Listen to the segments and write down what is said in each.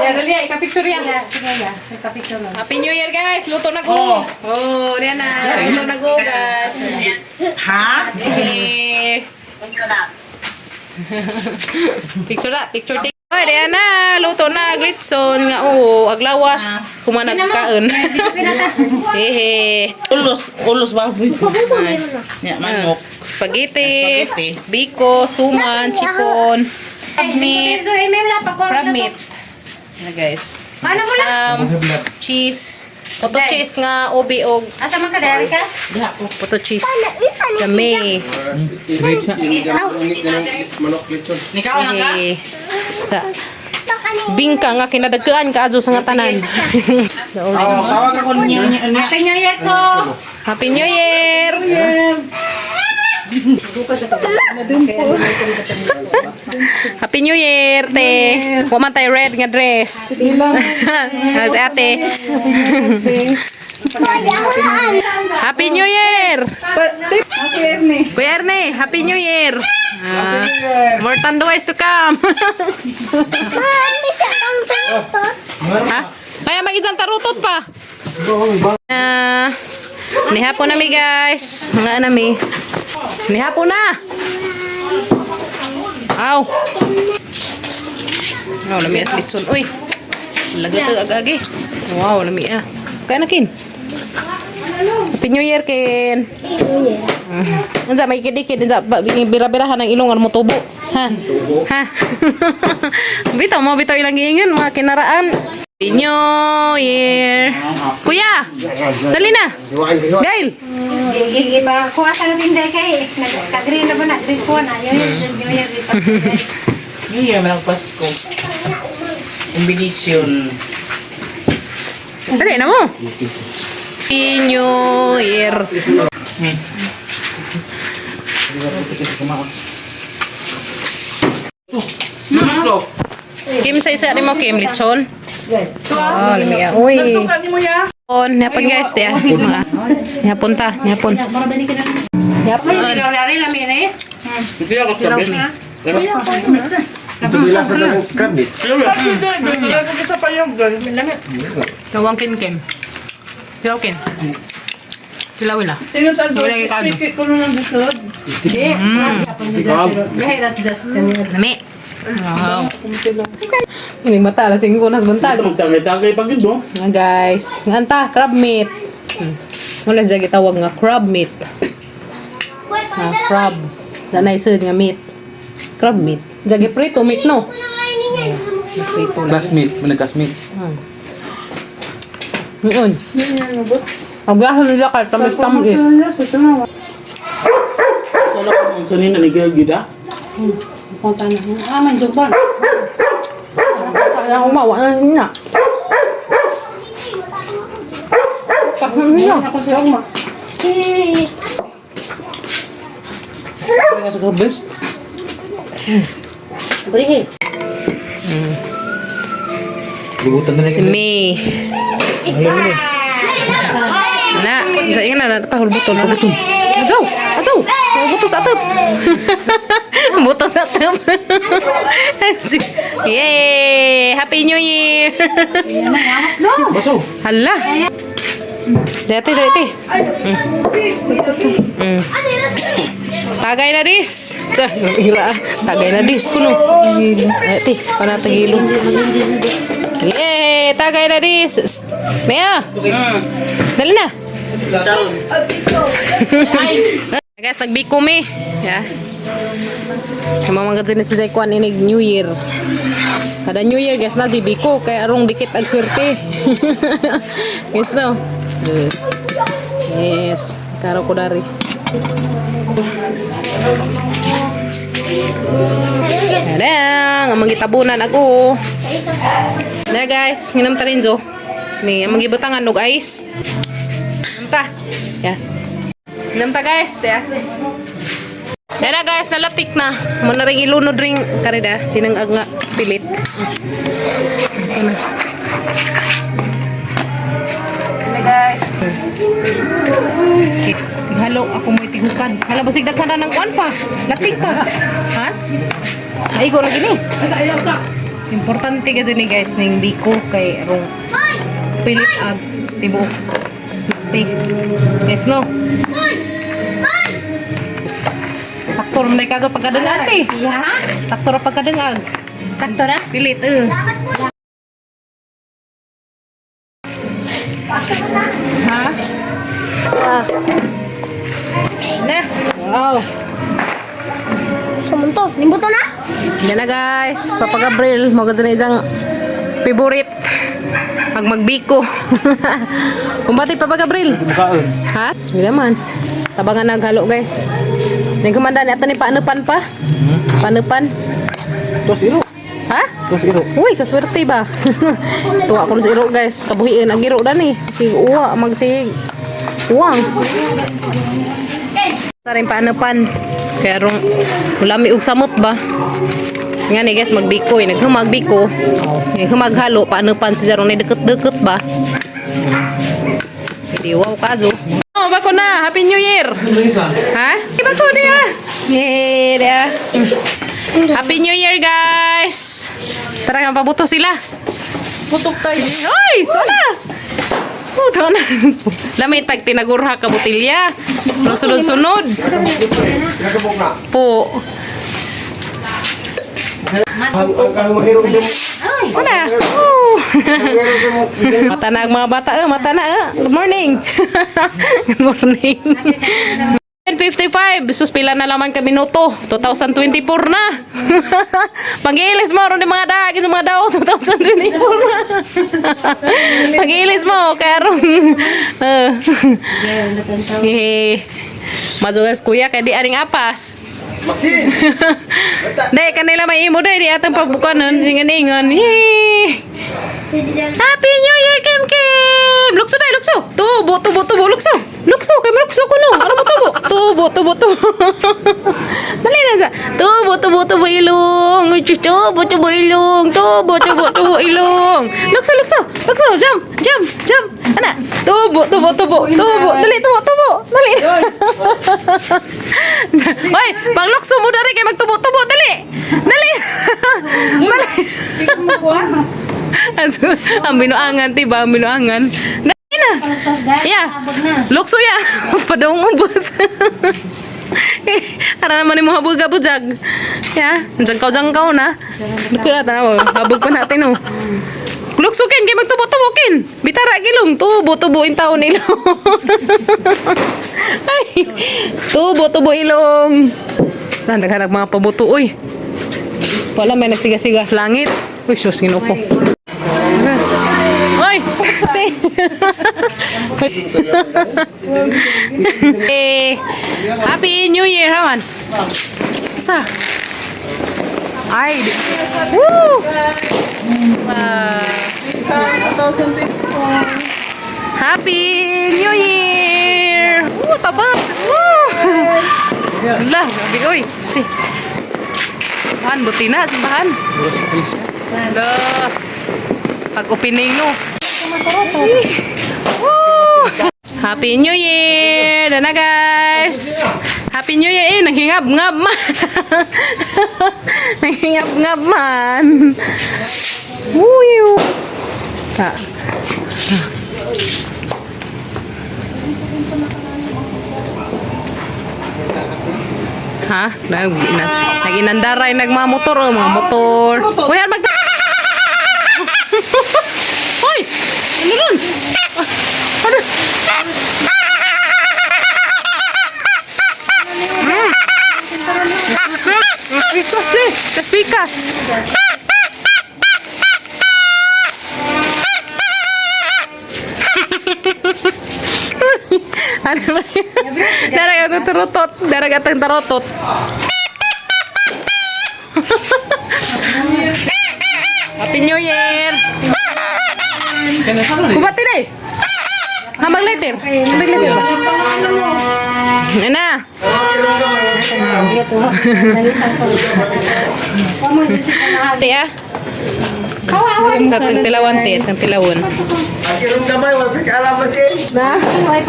Ya, dali, ika-picture yan. Happy New Year, guys. Luto na ko. Oh, riyan na. Luto na ko, guys. Ha? Picture na, picture take. Ay, riyan na. Luto na, glitson. Nga, aglawas. Kumanag kaon. Hehe. Ulos ba? Ya, manok. Spaghetti, biko, suman, chipon, crab meat, na guys. Cheese, puto cheese nga ubi og Asa man ka dari ka? puto cheese. Kami. Nikaw na ka? Bingka nga kinadagkaan ka adto sa nga tanan. Tawag ako niyo. Happy New Year ko! Happy New Year. Happy New Year, te. Wa man tay red nga dress. Si ate. Happy New Year. Kuya Erne, Happy New Year. More than 2 ways to come. Ha? Kaya mag-isang tarutot pa. Nihapon nami guys. Mga nami. Nihapon na. Aw. Oh, nami as litson. Uy. Lagot agagi. Wow, nami ah. Kaya nakin. Happy New Year, Ken. Unsa may kidikid unsa bira-birahan ang ilong mo tubo. Ha? Ha? Bitaw mo bitaw ilang giingon mga kinaraan. Happy New Year. Kuya, dali na. Gail. Gigi pa kuha sa natin dai kay nagkadri na ba na dri ko na yun New Year dito. Iya, malang Pasko. Combination. Dali na mo. Happy New Year. Kim sa isa mo Kim litson. Oh, limiya. Uy. On, yapon guys, dia. Yapon ta, yapon. Yapon. Dari lami ni. Itu aku sabi. Tawang kin Kim. Silaw kin. Silawin na. Lagi ka. Lami. Wow. Ini mata lah sing kunas bentag. Tagay pag indo. Nga guys, nganta crab meat. Wala jagi tawag nga crab meat. Crab. Danay sud nga meat. Crab meat. Jagi prito meat no. Prito lang. Kasmit, mana kasmit. Ngayon. Agahan nila kay tamis-tamis. Kalau kamu sini na nigagida. Punta na. Man jugban. Kaya umawa na niya. Kahit niya. Ako siya uma. Nasa kabes. Berihe. Libutan na Si May. Na, jangan na pahul button. Ajaw, ajaw. Buto sa atap. Buto sa atap. Yay! Happy New Year. Baso. Hala. Dati. Tagay na dis. Hila. Tagay na dis kuno. Dati, panatagilo. Yay! Tagay na dis. Maya. Dali na. Guys, nagbiko mi. Ya. Mga mga ganyan sa Jaikwan ini New Year. Kada New Year guys na di biko kay arong dikit ang swerte. Yes no. Yes, karo ko dari. Ada, ngamang gitabunan ako. Na guys, nginam ta rin jo. May amang gibutangan og ice. Nanta. Ya. Nanta guys, ya. Yan na guys, nalatik na. Muna rin ilunod rin karida. Tinangag nga pilit. Ito na. Yan na guys. Halo, ako mo itigukan. Hala, basig daghan na ng kuwan pa. Latik pa. Ha? Ay, ko lagi ni. Importante kasi ni guys ning biko kay rong pilit ag tibuok sulti. Guys no. Sakto ron day kago pagkadengag eh. Ya. Sakto ra pagkadengag. Sakto ra. Pilit Ha? Na. Wow. Sumunto. Nimbuto na. Yan na guys, Papa Gabriel, mo ganda na isang favorite pag magbiko. Kumbati Papa Gabriel. Bukaan. Ha? Hindi naman. Tabangan naghalo guys. Yung kumanda ni ata ni paanupan pa. Paanupan. Tos iro. Ha? Tos iro. Uy, kaswerte ba? Tuwa ko na si Iro guys. Kabuhiin ang Iro dan eh. Si Uwa, si Uwang. Sa rin paanupan. Kaya rong ulami og samot ba? Nga ni guys, magbiko eh. Naghumag biko. Humaghalo, paanupan siya rong deket-deket ba? Hindi wow kazo. Oh, bako na. Happy New Year. Isa. Ha? Bako dia. Yeah, dia. Happy New Year guys. Tara nga pabuto sila. Putok tayo. Hoy, tara. Oh, tara na. Lamay tag tinagurha ka botilya. No sunod-sunod. Po. Wala. Oh. Mata na ang mga bata. Mata na. Good morning. Good morning. 10:55. Sus pila na laman ka minuto. 2024 na. Pag-iilis mo ron di mga daging mga daw 2024 na. Pag-iilis mo kaya ron. Mazugas kuya kay di aring apas. Dai kanila may imo dai di atang pagbukanan ingan-ingan. Happy New Year Kim Kim. Lukso dai lukso. Tubo lukso. Lukso kay lukso kuno. Ano mo tubo? Tubo. Dali na sa. Tubo ilong. Tubo ilong. Tubo ilong. Lukso. Jump. Ana. Tubo. Dali tubo. Dali. Hoy, pang lukso mo dari kay magtubo. Dali. Dali. Ang binuangan, tiba? Ang binuangan. Dali na. Yeah. Lukso ya. Padong ubos. Ara naman mo habog-habujag. Ya. Jangkaw na. Dukla ta na. Habog pa natin oh. Luksukin kay magtubo-tubukin. Bitara gilong. Tubo-tubuin taon ilong. Ay. Tubo ilong. Saan naghanap mga pabuto. Uy. Wala may nagsiga-siga sa langit. Uy, sus, ginuko. Oy! Happy New Year, Haman. Sa? Ay! Woo! Happy New Year! Taba! Woo! Lah, gabi, oy. Si. Bahan, butina, simbahan. Lah. Pag-opening no. Happy New Year! Dana guys! Happy New Year! Nanghingab-ngab man! Nanghingab-ngab man! Wuyu! Ta. Ha? Naginandaray nagmamotor o mga motor. Uy, yan Hoy! Ano nun? Ano? Kaspikas. Ano ba yan? Daragatang tarotot. Daragatang tarotot. Happy New Year! Kubati na eh! Hambang letter. Hambang letter ba? Yan na! Tiya? Tatang tilawan tiya. Tatang tilawan. Kirong gamay, wala ka alam mo siya. Na?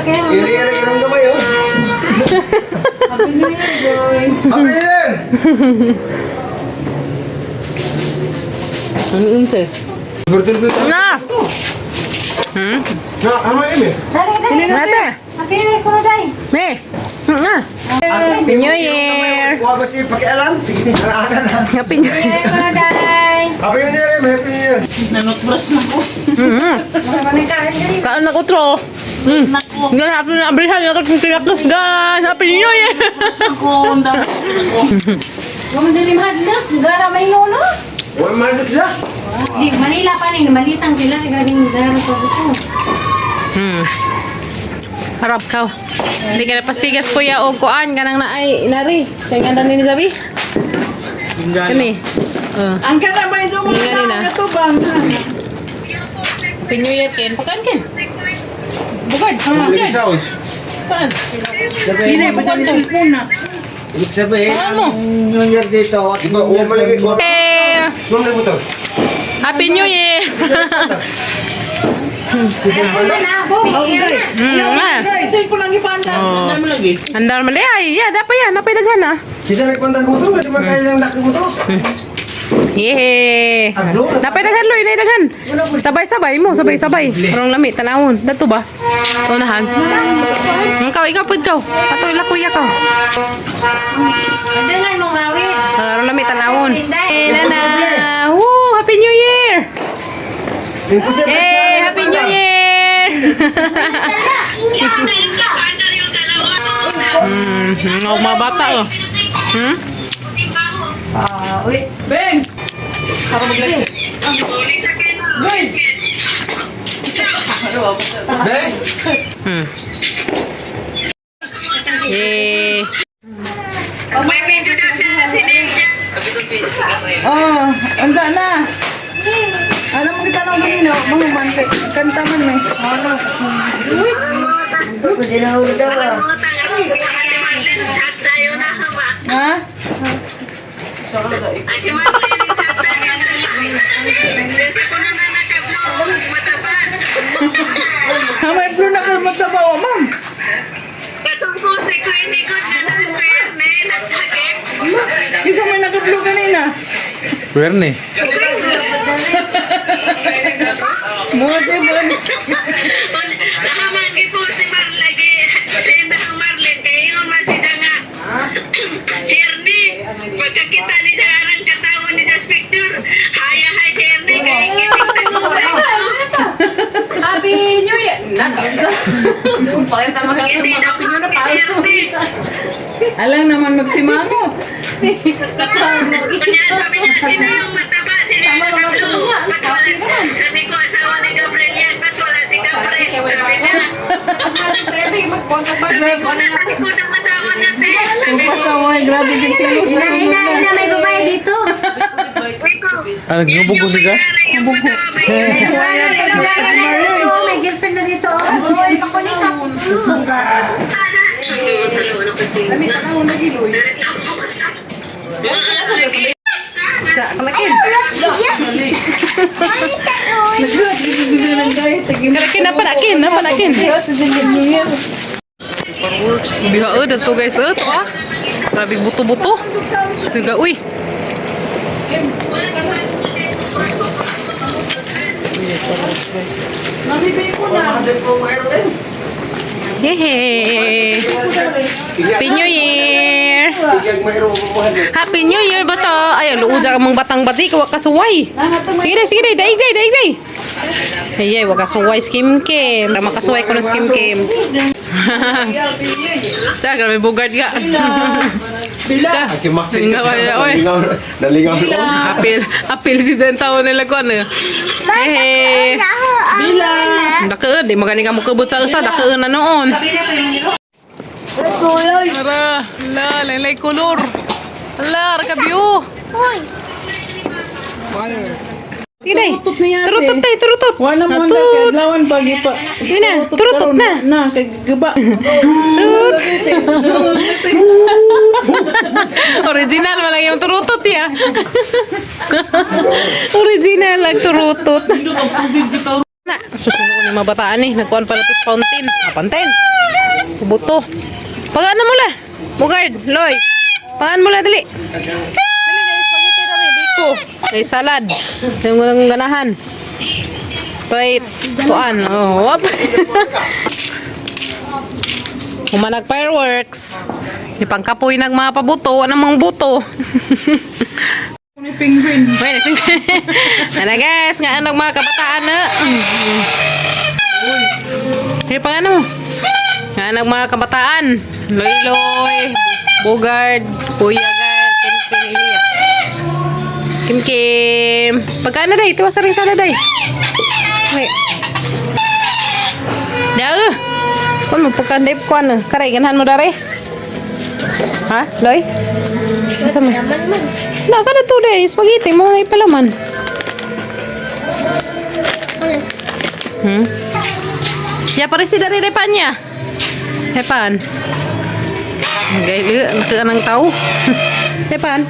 Kirong gamay, oh. Happy New Year! Unsa? Betul-betul. Na. Nah, ama ini. Dali, dali. Mata. Happy New Year ko na, day. Me. Na. Happy New Year. Wah, masih pakai alam. Anak-anak. Happy New Year. Happy New Year ko na, day. Happy New Year, Happy New Year. Nanotbrush na ko. Mga manikain dali. Kaan na utro. Nga na na abrihan na kung tinakas gan. Happy New Year. Ako, ang dami. Mga dali mahadlok. Gara may nuno. Wah, manduk dah. Di, Manila pa rin. Malisang sila. Galing gara sa buko. Harap ka. Hindi ka na pasigas kuya o kuan kanang na ay inari. Kaya nga ni Zabi. Kani. Ang kana ba ito mga Nga na. ito ba? Happy New Year ken. Pakan ken. Bukod. Lagi saus. Pakan. Hindi pa dyan cellphone na. Ibig sabihin, Pakan mo. New Year dito. Iba, uwan mo lagi. Eh, Ma'am, lagi betul. Happy New Year. Ano na ako? Nga. Kasi ko lang ipanda. Ang dami lagi. Andar man ay. Ya, dapat yan. Dapat daghan na. Kita may kontan mo to, di ba kaya yung laki mo to? Yeh. Dapat daghan loy, nay daghan. Sabay-sabay mo, sabay-sabay. Parang lami tanawon. Dato ba? Tunahan. Ikaw pud ka. Ato ila kuya ka. Dalan mo ngawi. Parang lami tanawon. Eh, nana. Woo, Happy New Year. Eh, Happy New Year. Ng mga bata oh. Ben! Ako maglagay. Ben! Eh. Oh, anda na. Ano mo kita nang ganyan? Mga bantay. Kanta man may. Ano? Ha? May blue na ka magsabaw, ma'am. Isa may naka-blue kanina. Werne. Buti ba? Pagkakita ni Darang katawan ni Das Victor, haya hay Cherny, kaya kiting Happy New Year. Pakita mo sa mga Happy New Year pa. Alang naman magsimango. Kanya sabi niya, sino yung mataba, sino yung nakablo, ba't wala, sabi ko, asawa ni Gabriel yan, ba't wala si Gabriel, sabi niya, sabi ko na sabi ko ng mataba natin, sabi ko, Pasaway, grabe din silos. Hinahin na may babae dito. sabi ko, Ah, nagnubog ko siya? yung mataba, may May girlfriend na dito. Ay, pakunika. Sungga. Kalakin na panakin. Biha dato guys to ah. Grabe buto-buto. Suga uy. Hehe. Happy New Year. Happy New Year ba to? Ay, luuja ka mong batang bati ka kasuway. Sige dai, daig. Ay, wag kasuway skim kim. Makasuway ko na skim kim. Ta, grabe bugad ka. Bila. Tingnan ka ya, oy. Nalingaw ko. Apil si Zentao nila ko ano. Hehe. Bila. Dakeun, di magani ka mo kebut sa usa, dakeun na noon. Ara, la, lain-lain kulur. Ala, raka view. Sige, Turutot niya turutot tay, turutot. Wala mo na Tut. kay adlawan pagi pa. Yun na, turutot na. Na kay gaba. Tut. Original malang yung turutot ya. Original lang turutot. Na, susunod ko ni mga bataan eh. Nagkuhan pala ito sa fountain. Fountain. Buto. Pagaan na mula. Bugard, Loy. Pagaan mula, dali. Dali, guys. Spaghetti kami. ko. May salad. Yung ganahan. Wait, kuan. Oh, wap. Humanag fireworks. Ipangkapoy ng mga pabuto. Anong mga buto? Ni penguin. Wait, na guys, nga anong mga kabataan na. Kaya pang ano? Nga anong mga kabataan. Loy-loy, Bogard, Kuya Gard, Kim Ilya. Kim. Pagkaano day? Tiwas rin sana day. Wait. Dah. Kung mo pagkanday ko ano? Karay, ganahan mo dari? Ha? Loy? Asa mo? Na, kada 2 days. Spaghetti mo na ipalaman. Ya, parisi dari depannya. Depan. Gaya, naka ng tao. Depan.